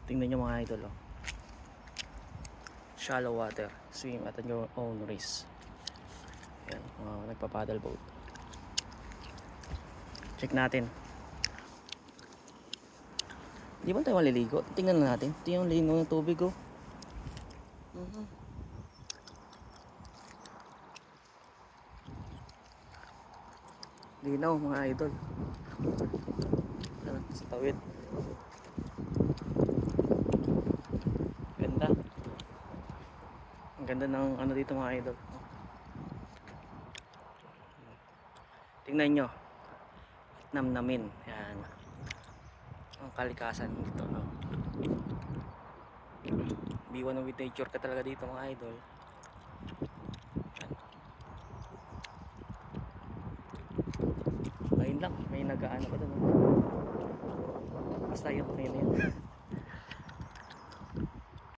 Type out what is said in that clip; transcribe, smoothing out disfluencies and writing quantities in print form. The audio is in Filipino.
Tingnan nyo mga idol, oh. Shallow water, swim at your own risk. Yan, nagpa-paddle boat. Check natin. Di ba tayo maliligo? Tingnan na natin. Ito yung lino ng tubig, oh. Linaw mga idol. Sa tawid. Ganda. Ang ganda ng ano dito mga idol. Tingnan nyo. Namnamin. Yan. Ang kalikasan dito, no? Be one with nature ka talaga dito mga idol. Yan. Ngayon lang may nag-aano pa doon, no? Basta yun, ngayon.